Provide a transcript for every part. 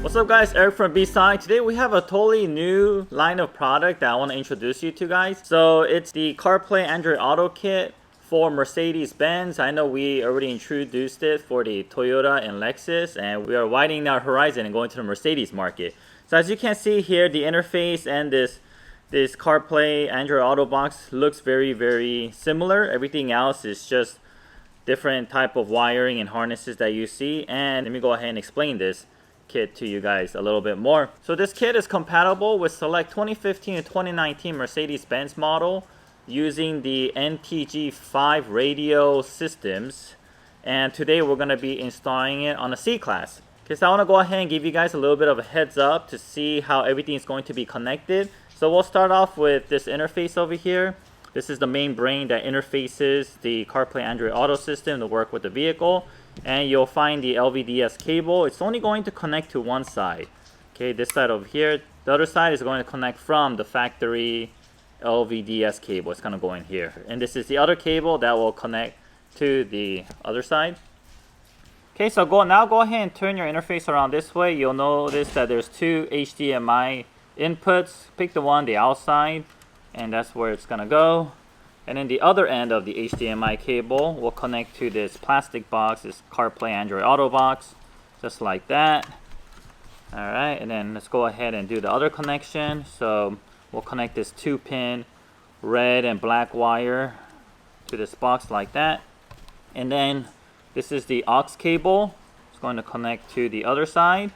What's up guys, Eric from B-Side. Today we have a totally new line of product that I want to introduce you to guys. So it's the CarPlay Android Auto Kit for Mercedes-Benz. I know we already introduced it for the Toyota and Lexus, and we are widening our horizon and going to the Mercedes market. So as you can see here, the interface and this CarPlay Android Auto box looks very similar. Everything else is just different type of wiring and harnesses that you see. And let me go ahead and explain this kit to you guys a little bit more. So this kit is compatible with select 2015 and 2019 Mercedes-Benz model using the NTG5 radio systems, and today we're going to be installing it on a C-Class. Okay, so I want to go ahead and give you guys a little bit of a heads up to see how everything is going to be connected. So we'll start off with this interface over here. This is the main brain that interfaces the CarPlay Android Auto system to work with the vehicle. And you'll find the LVDS cable. It's only going to connect to one side. Okay, this side over here. The other side is going to connect from the factory LVDS cable. It's going to go in here. And this is the other cable that will connect to the other side. Okay, so now go ahead and turn your interface around this way. You'll notice that there's two HDMI inputs. Pick the one on the outside, and that's where it's going to go. And then the other end of the HDMI cable will connect to this plastic box, this CarPlay Android Auto box, just like that. Alright, and then let's go ahead and do the other connection. So we'll connect this 2-pin red and black wire to this box like that. And then this is the aux cable. It's going to connect to the other side,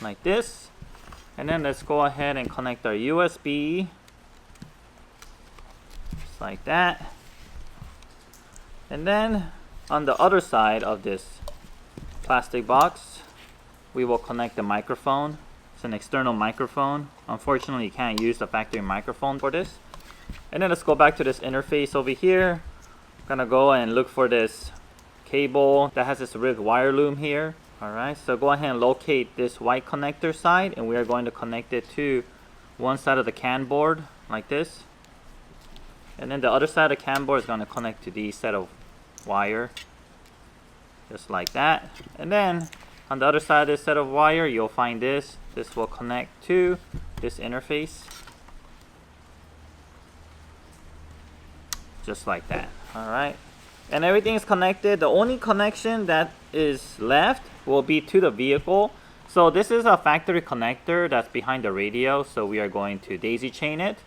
like this. And then let's go ahead and connect our USB. Like that. And then on the other side of this plastic box, we will connect the microphone. It's an external microphone. Unfortunately, you can't use the factory microphone for this. And then let's go back to this interface over here. I'm gonna go and look for this cable that has this red wire loom here. Alright, so go ahead and locate this white connector side, and we are going to connect it to one side of the CAN board like this. And then the other side of the CAN board is going to connect to these set of wire, just like that. And then on the other side of this set of wire, you'll find this. This will connect to this interface, just like that. Alright, and everything is connected. The only connection that is left will be to the vehicle. So this is a factory connector that's behind the radio, so we are going to daisy chain it.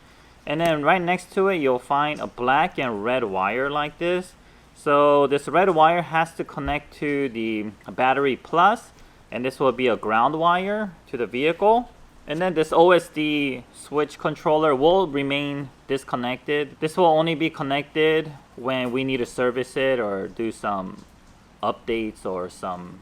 And then right next to it, you'll find a black and red wire like this. So this red wire has to connect to the battery plus, and this will be a ground wire to the vehicle. And then this OSD switch controller will remain disconnected. This will only be connected when we need to service it or do some updates or some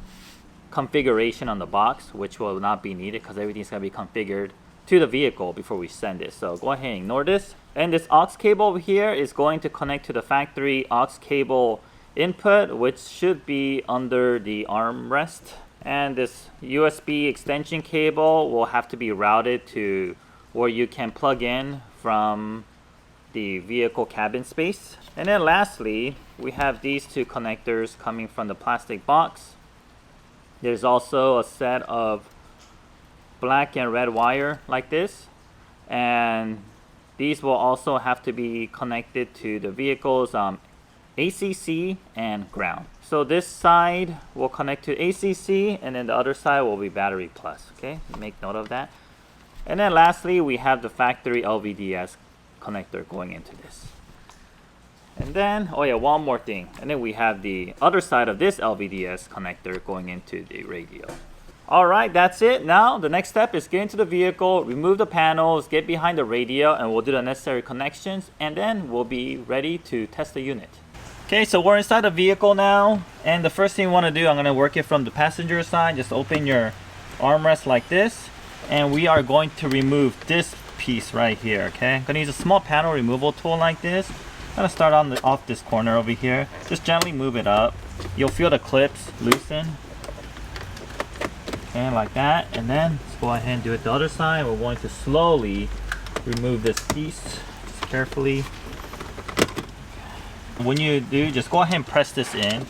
configuration on the box, which will not be needed because everything's going to be configured to the vehicle before we send it. So go ahead and ignore this. And this aux cable over here is going to connect to the factory aux cable input, which should be under the armrest. And this USB extension cable will have to be routed to where you can plug in from the vehicle cabin space. And then lastly, we have these two connectors coming from the plastic box. There's also a set of black and red wire like this, and these will also have to be connected to the vehicle's ACC and ground. So this side will connect to ACC, and then the other side will be battery plus. Okay, make note of that. And then lastly, we have the factory LVDS connector going into this. And then, oh yeah, one more thing. And then we have the other side of this LVDS connector going into the radio. Alright, that's it. Now the next step is get into the vehicle, remove the panels, get behind the radio, and we'll do the necessary connections, and then we'll be ready to test the unit. Okay, so we're inside the vehicle now, and the first thing you want to do, I'm going to work it from the passenger side. Just open your armrest like this, and we are going to remove this piece right here. Okay, I'm going to use a small panel removal tool like this. I'm going to start off this corner over here. Just gently move it up. You'll feel the clips loosen. Okay, like that. And then let's go ahead and do it the other side. We're going to slowly remove this piece, just carefully. When you do, just go ahead and press this in,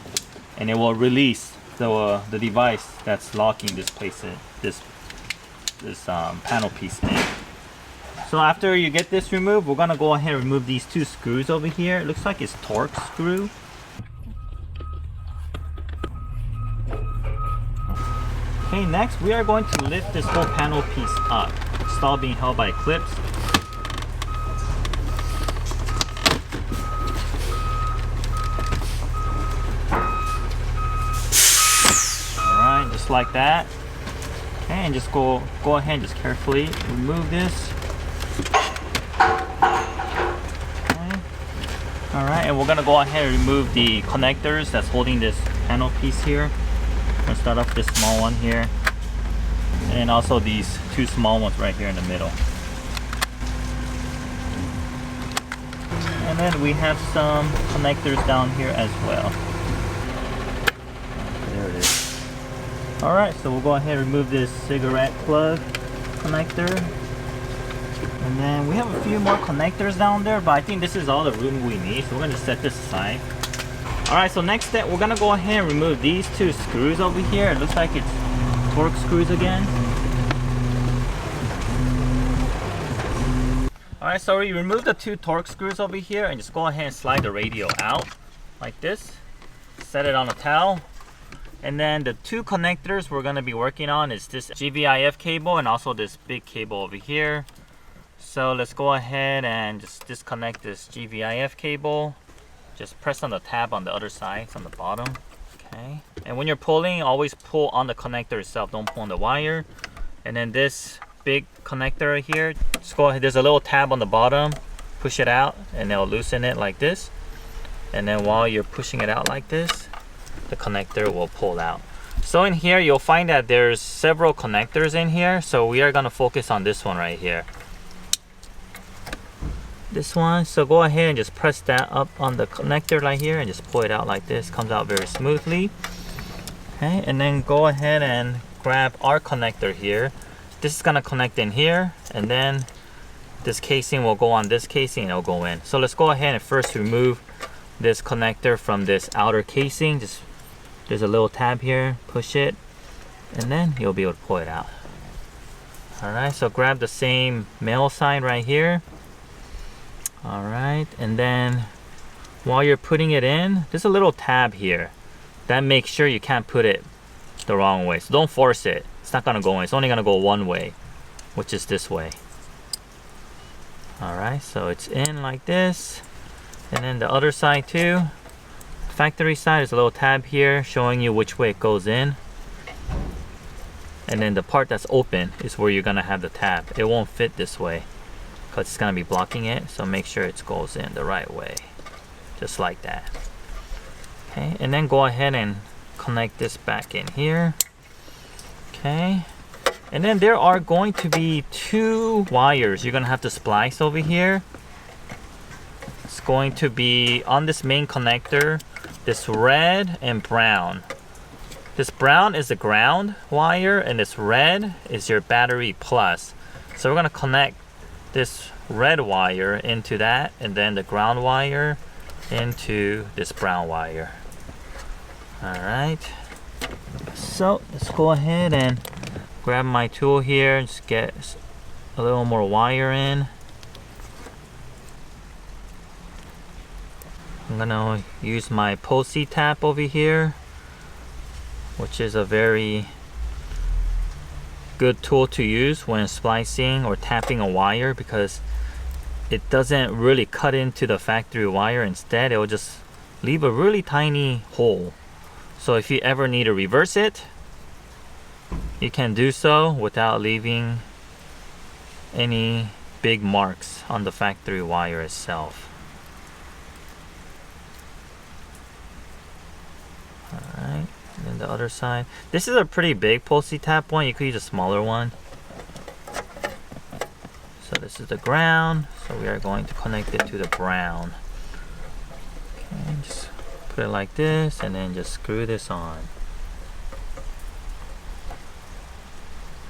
and it will release the device that's locking this panel piece in. So after you get this removed, we're gonna go ahead and remove these two screws over here. It looks like it's torque screw. Okay, next we are going to lift this whole panel piece up. It's all being held by clips. Alright, just like that. Okay, and just go ahead and just carefully remove this. Okay. Alright, and we're gonna go ahead and remove the connectors that's holding this panel piece here. I'm gonna start off with this small one here, and also these two small ones right here in the middle. And then we have some connectors down here as well. There it is. Alright, so we'll go ahead and remove this cigarette plug connector. And then we have a few more connectors down there, but I think this is all the room we need, so we're gonna set this aside. Alright, so next step, we're gonna go ahead and remove these two screws over here. It looks like it's torque screws again. Alright, so we remove the two torque screws over here and just go ahead and slide the radio out like this. Set it on a towel. And then the two connectors we're gonna be working on is this GVIF cable and also this big cable over here. So let's go ahead and just disconnect this GVIF cable. Just press on the tab on the other side from the bottom. Okay. And when you're pulling, always pull on the connector itself. Don't pull on the wire. And then this big connector right here, just go ahead. There's a little tab on the bottom. Push it out, and it'll loosen it like this. And then while you're pushing it out like this, the connector will pull out. So in here, you'll find that there's several connectors in here. So we are gonna focus on this one right here. This one, so go ahead and just press that up on the connector right here and just pull it out like this. Comes out very smoothly. Okay, and then go ahead and grab our connector here. This is gonna connect in here, and then this casing will go on this casing and it'll go in. So let's go ahead and first remove this connector from this outer casing. Just there's a little tab here, push it, and then you'll be able to pull it out. Alright, so grab the same male sign right here. Alright, and then while you're putting it in, there's a little tab here that makes sure you can't put it the wrong way. So don't force it. It's not gonna go in. It's only gonna go one way, which is this way. Alright, so it's in like this. And then the other side too. Factory side is a little tab here showing you which way it goes in. And then the part that's open is where you're gonna have the tab. It won't fit this way because it's gonna be blocking it, so make sure it goes in the right way, just like that. Okay, and then go ahead and connect this back in here. Okay, and then there are going to be two wires you're gonna have to splice over here. It's going to be on this main connector, this red and brown. This brown is the ground wire and this red is your battery plus. So we're gonna connect this red wire into that, and then the ground wire into this brown wire. Alright, so let's go ahead and grab my tool here and just get a little more wire in. I'm gonna use my Posy tap over here, which is a very good tool to use when splicing or tapping a wire, because it doesn't really cut into the factory wire. Instead, it will just leave a really tiny hole. So if you ever need to reverse it, you can do so without leaving any big marks on the factory wire itself. Alright, and then the other side. This is a pretty big Posy tap one. You could use a smaller one. So this is the ground. So we are going to connect it to the brown. Okay, just put it like this and then just screw this on.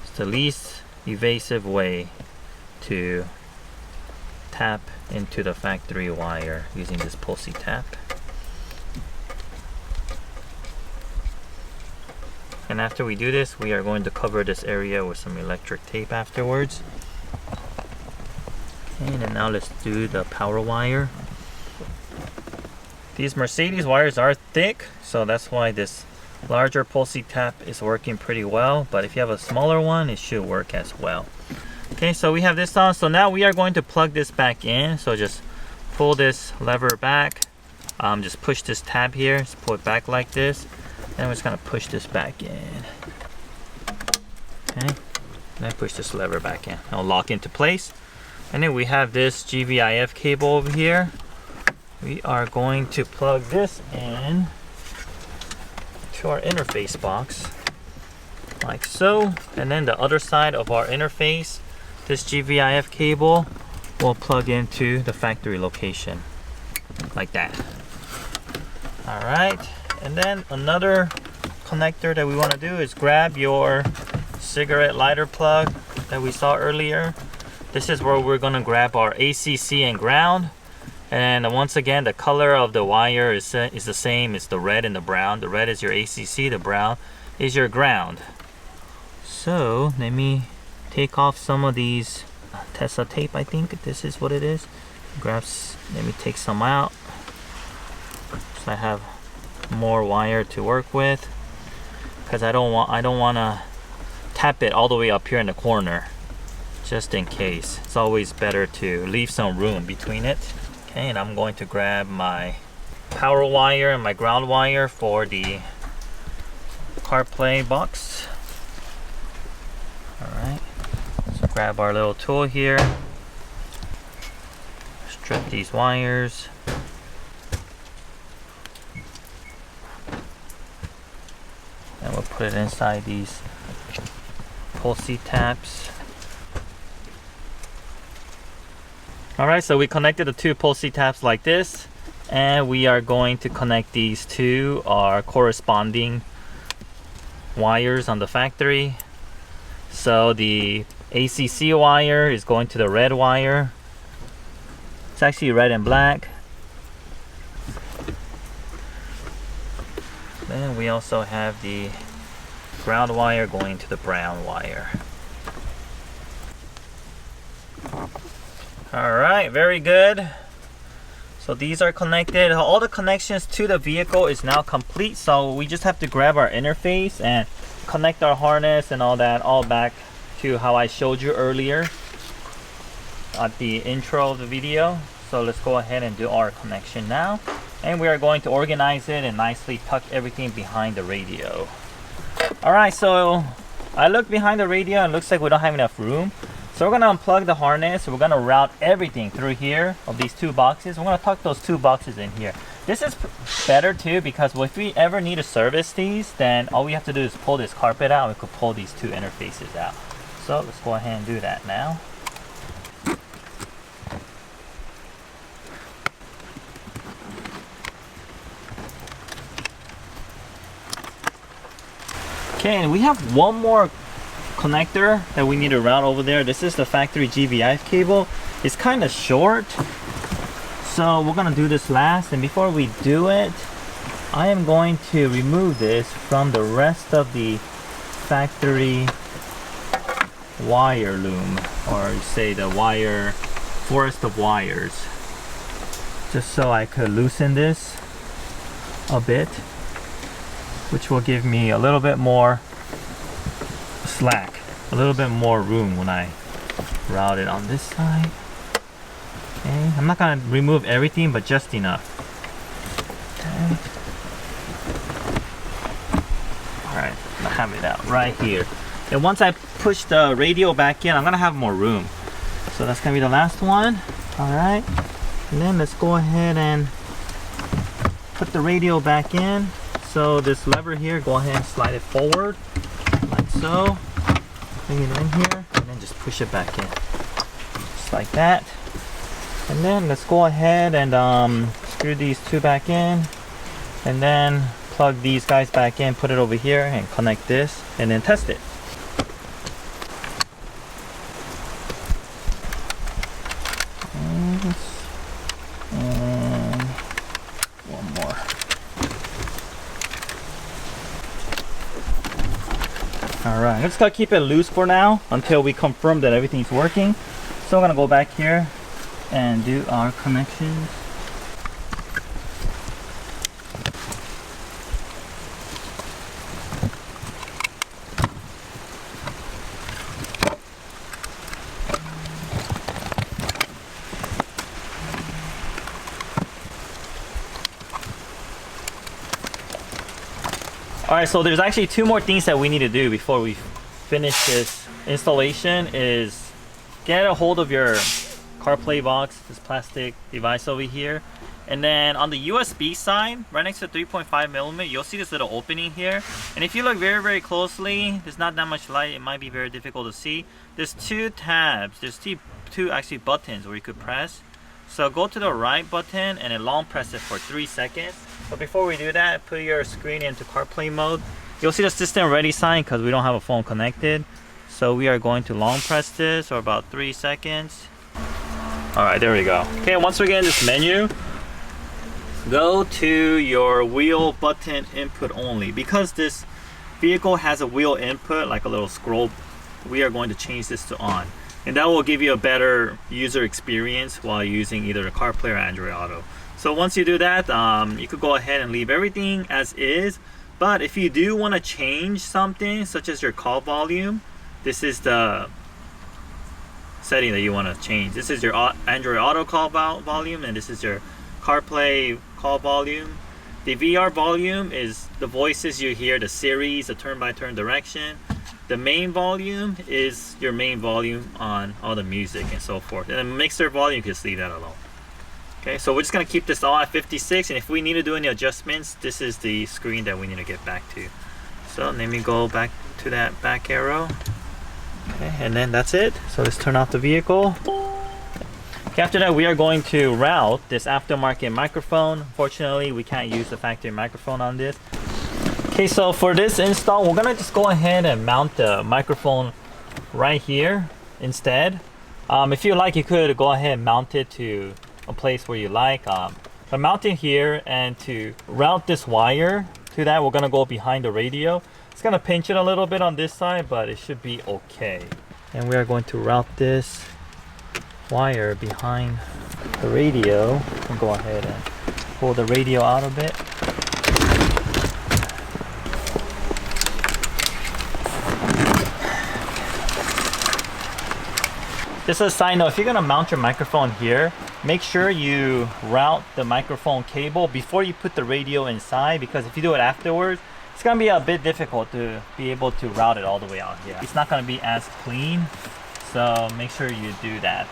It's the least evasive way to tap into the factory wire using this Posy tap. And after we do this, we are going to cover this area with some electric tape afterwards. And then now let's do the power wire. These Mercedes wires are thick, so that's why this larger pulley tap is working pretty well. But if you have a smaller one, it should work as well. Okay, so we have this on. So now we are going to plug this back in. So just pull this lever back. Just push this tab here. Just pull it back like this. And we're just gonna push this back in. Okay, then push this lever back in. It'll lock into place. And then we have this GVIF cable over here. We are going to plug this in to our interface box, like so. And then the other side of our interface, this GVIF cable will plug into the factory location, like that. All right, and then another connector that we want to do is grab your cigarette lighter plug that we saw earlier. This is where we're gonna grab our ACC and ground. And once again, the color of the wire is the same. It's the red and the brown. The red is your ACC, the brown is your ground. So let me take off some of these Tessa tape. I think this is what it is. Let me take some out, so I have more wire to work with, because I don't want to tap it all the way up here in the corner, just in case. It's always better to leave some room between it. Okay, and I'm going to grab my power wire and my ground wire for the CarPlay box. Alright, so grab our little tool here, strip these wires. And we'll put it inside these pulley taps. Alright, so we connected the two pulley taps like this, and we are going to connect these to our corresponding wires on the factory. So the ACC wire is going to the red wire. It's actually red and black. Then we also have the ground wire going to the brown wire. Alright, very good. So these are connected. All the connections to the vehicle is now complete. So we just have to grab our interface and connect our harness and all that all back to how I showed you earlier at the intro of the video. So let's go ahead and do our connection now. And we are going to organize it and nicely tuck everything behind the radio. Alright, so I looked behind the radio and it looks like we don't have enough room. So we're going to unplug the harness. We're going to route everything through here of these two boxes. We're going to tuck those two boxes in here. This is better too, because if we ever need to service these, then all we have to do is pull this carpet out and we could pull these two interfaces out. So let's go ahead and do that now. Okay, and we have one more connector that we need to route over there. This is the factory GVIF cable. It's kind of short, so we're gonna do this last. And before we do it, I am going to remove this from the rest of the factory wire loom, or say the wire forest of wires, just so I could loosen this a bit, which will give me a little bit more slack, a little bit more room when I route it on this side. Okay, I'm not gonna remove everything, but just enough. Okay. Alright, I have it out right here. And once I push the radio back in, I'm gonna have more room. So that's gonna be the last one. Alright, and then let's go ahead and put the radio back in. So this lever here, go ahead and slide it forward, like so. Bring it in here, and then just push it back in, just like that. And then let's go ahead and screw these two back in, and then plug these guys back in, put it over here, and connect this, and then test it. And one more. Alright, let's go keep it loose for now until we confirm that everything's working. So I'm gonna go back here and do our connections. Alright, so there's actually two more things that we need to do before we finish this installation. Is get a hold of your CarPlay box, this plastic device over here. And then on the USB side, right next to 3.5mm, you'll see this little opening here. And if you look very, very closely, there's not that much light, it might be very difficult to see. There's two tabs, there's two actually buttons where you could press. So go to the right button and then long press it for 3 seconds. But before we do that, put your screen into CarPlay mode. You'll see the system ready sign because we don't have a phone connected. So we are going to long press this for about 3 seconds. Alright, there we go. Okay, once we get in this menu, go to your wheel button input only. Because this vehicle has a wheel input, like a little scroll, we are going to change this to on. And that will give you a better user experience while using either the CarPlay or Android Auto. So once you do that, you could go ahead and leave everything as is. But if you do want to change something, such as your call volume, this is the setting that you want to change. This is your Android Auto call volume, and this is your CarPlay call volume. The VR volume is the voices you hear, the series, the turn-by-turn direction. The main volume is your main volume on all the music and so forth. And then mixer volume, you can just leave that alone. Okay, so we're just gonna keep this all at 56, and if we need to do any adjustments, this is the screen that we need to get back to. So let me go back to that back arrow. Okay, and then that's it. So let's turn off the vehicle. Okay, after that, we are going to route this aftermarket microphone. Unfortunately, we can't use the factory microphone on this. Okay, so for this install, we're gonna just go ahead and mount the microphone right here instead. If you like, you could go ahead and mount it to a place where you like. But mount it here, and to route this wire to that, we're gonna go behind the radio. It's gonna pinch it a little bit on this side, but it should be okay. And we are going to route this wire behind the radio. And go ahead and pull the radio out a bit. Just a side note, if you're gonna mount your microphone here, make sure you route the microphone cable before you put the radio inside, because if you do it afterwards, it's gonna be a bit difficult to be able to route it all the way out here. It's not gonna be as clean, so make sure you do that.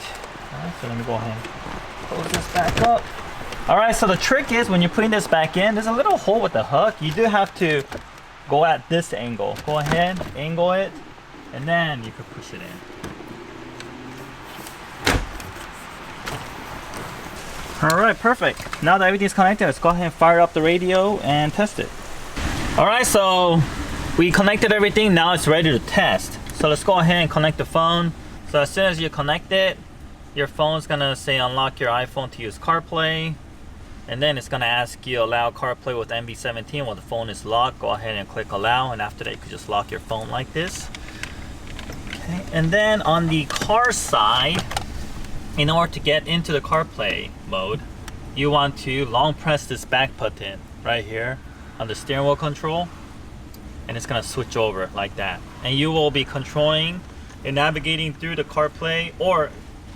Alright, so let me go ahead and close this back up. Alright, so the trick is when you're putting this back in, there's a little hole with the hook. You do have to go at this angle. Go ahead, angle it, and then you can push it in. Alright, perfect. Now that everything's connected, let's go ahead and fire up the radio and test it. Alright, so we connected everything. Now it's ready to test. So let's go ahead and connect the phone. So as soon as you connect it, your phone's gonna say unlock your iPhone to use CarPlay. And then it's gonna ask you allow CarPlay with MB17 while the phone is locked. Go ahead and click allow, and after that you can just lock your phone like this. Okay, and then on the car side, in order to get into the CarPlay mode, you want to long press this back button right here on the steering wheel control, and it's gonna switch over like that. And you will be controlling and navigating through the CarPlay, or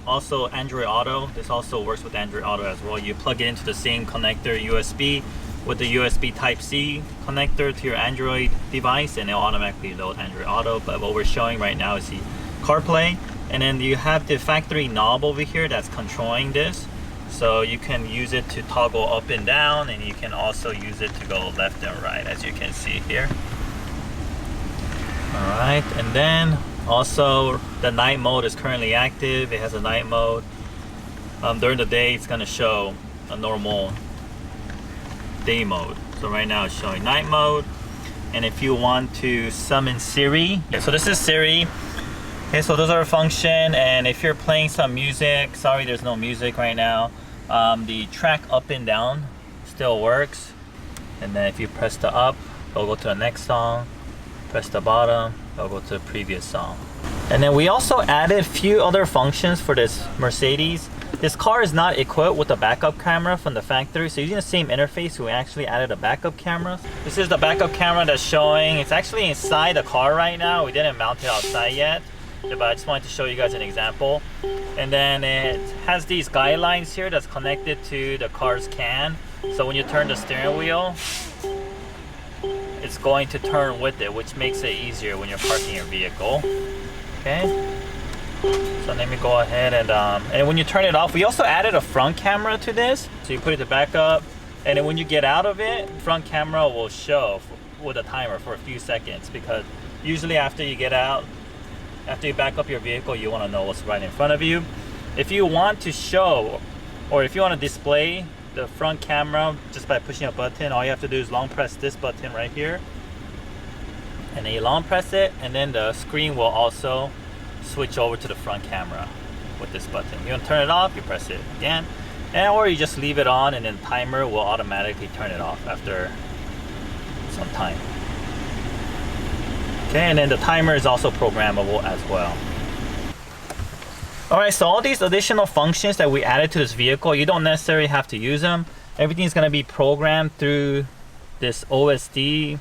also Android Auto. This also works with Android Auto as well. You plug it into the same connector USB with the USB Type-C connector to your Android device, and it'll automatically load Android Auto. But what we're showing right now is the CarPlay. And then you have the factory knob over here that's controlling this. So you can use it to toggle up and down, and you can also use it to go left and right, as you can see here. Alright, and then also the night mode is currently active. It has a night mode. During the day, it's going to show a normal day mode. So right now it's showing night mode. And if you want to summon Siri, so this is Siri. Okay, so those are a function, and if you're playing some music, sorry there's no music right now, the track up and down still works. And then if you press the up, it'll go to the next song, press the bottom, I'll go to the previous song. And then we also added a few other functions for this Mercedes. This car is not equipped with a backup camera from the factory, so using the same interface, we actually added a backup camera. This is the backup camera that's showing. It's actually inside the car right now. We didn't mount it outside yet, but I just wanted to show you guys an example. And then it has these guidelines here that's connected to the car's can. So when you turn the steering wheel, it's going to turn with it, which makes it easier when you're parking your vehicle. Okay. So let me go ahead and when you turn it off, we also added a front camera to this. So you put it to backup, and then when you get out of it, front camera will show with a timer for a few seconds, because usually after you get out, after you back up your vehicle, you want to know what's right in front of you. If you want to show, or if you want to display the front camera just by pushing a button, all you have to do is long press this button right here, and then you long press it, and then the screen will also switch over to the front camera with this button. You want to turn it off, you press it again, and or you just leave it on, and then timer will automatically turn it off after some time. Okay, and then the timer is also programmable as well. Alright, so all these additional functions that we added to this vehicle, you don't necessarily have to use them. Everything's going to be programmed through this OSD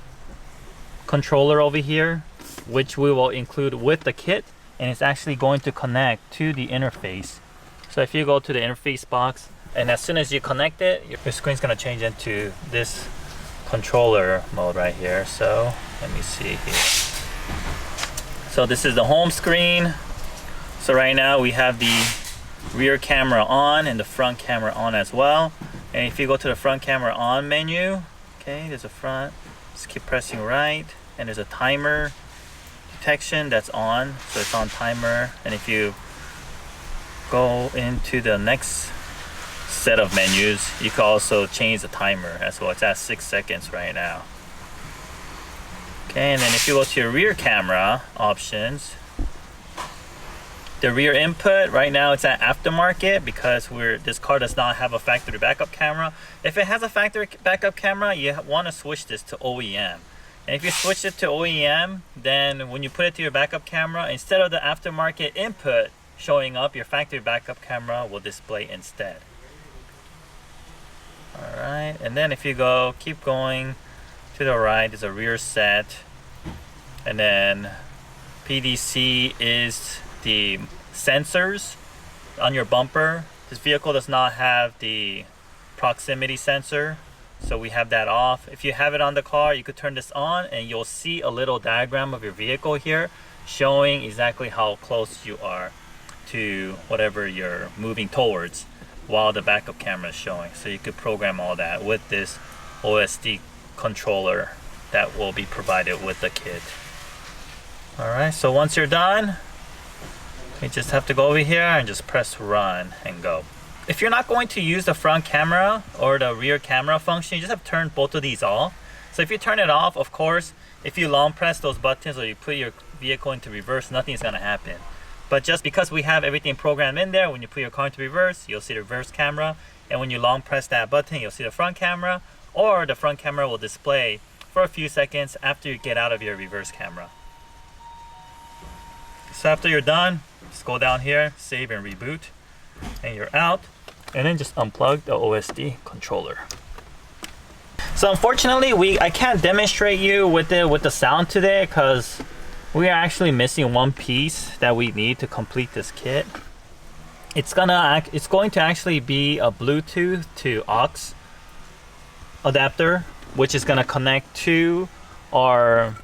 controller over here, which we will include with the kit. And it's actually going to connect to the interface. So if you go to the interface box, and as soon as you connect it, your screen's going to change into this controller mode right here. So let me see here. So this is the home screen. So right now we have the rear camera on and the front camera on as well. And if you go to the front camera on menu, okay, there's a front, just keep pressing right, and there's a timer detection that's on, so it's on timer. And if you go into the next set of menus, you can also change the timer as well. It's at 6 seconds right now. Okay, and then if you go to your rear camera options, the rear input right now it's at aftermarket, because this car does not have a factory backup camera. If it has a factory backup camera, you want to switch this to OEM. And if you switch it to OEM, then when you put it to your backup camera, instead of the aftermarket input showing up, your factory backup camera will display instead. Alright, and then if you keep going to the right, there's a rear set. And then PDC is the sensors on your bumper. This vehicle does not have the proximity sensor, so we have that off. If you have it on the car, you could turn this on and you'll see a little diagram of your vehicle here showing exactly how close you are to whatever you're moving towards while the backup camera is showing. So you could program all that with this OSD controller that will be provided with the kit. Alright, so once you're done, you just have to go over here and just press run and go. If you're not going to use the front camera or the rear camera function, you just have to turn both of these off. So if you turn it off, of course, if you long press those buttons or you put your vehicle into reverse, nothing's going to happen. But just because we have everything programmed in there, when you put your car into reverse, you'll see the reverse camera. And when you long press that button, you'll see the front camera, or the front camera will display for a few seconds after you get out of your reverse camera. So after you're done, just go down here, save and reboot, and you're out. And then just unplug the OSD controller. So unfortunately, I can't demonstrate you with the sound today, because we are actually missing one piece that we need to complete this kit. It's going to actually be a Bluetooth to aux adapter, which is going to connect to our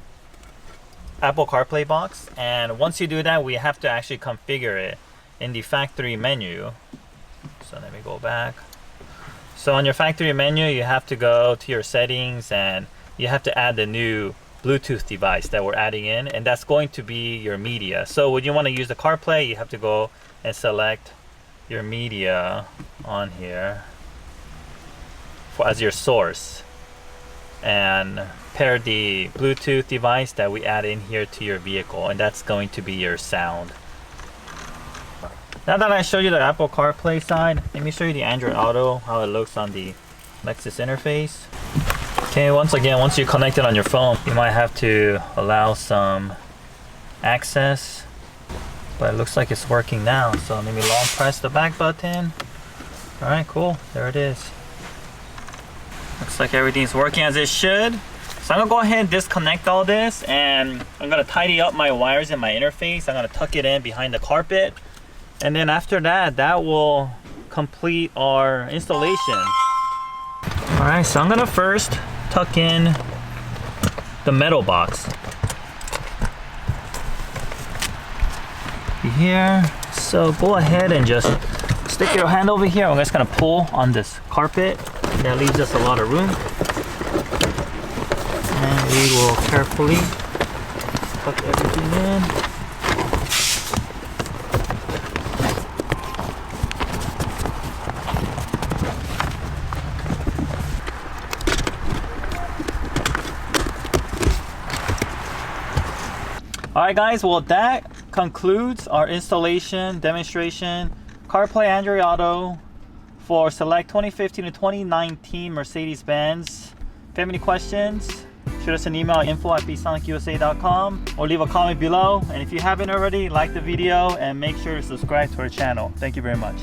Apple CarPlay box. And once you do that, we have to actually configure it in the factory menu. So let me go back. So on your factory menu, you have to go to your settings and you have to add the new Bluetooth device that we're adding in, and that's going to be your media. So when you want to use the CarPlay, you have to go and select your media on here as your source and pair the Bluetooth device that we add in here to your vehicle, and that's going to be your sound. Now that I showed you the Apple CarPlay side, let me show you the Android Auto, how it looks on the Lexus interface. Okay, once you connect it on your phone, you might have to allow some access, but it looks like it's working now. So let me long press the back button. All right, cool, there it is. Looks like everything's working as it should. So I'm gonna go ahead and disconnect all this, and I'm gonna tidy up my wires in my interface. I'm gonna tuck it in behind the carpet, and then after that, that will complete our installation. All right, so I'm gonna first tuck in the metal box here. So go ahead and just stick your hand over here. I'm just gonna pull on this carpet. That leaves us a lot of room. And we will carefully tuck everything in. Alright guys, well that concludes our installation demonstration. CarPlay Android Auto for select 2015 to 2019 Mercedes-Benz. If you have any questions, shoot us an email at info@bsonicusa.com or leave a comment below. And if you haven't already, like the video and make sure to subscribe to our channel. Thank you very much.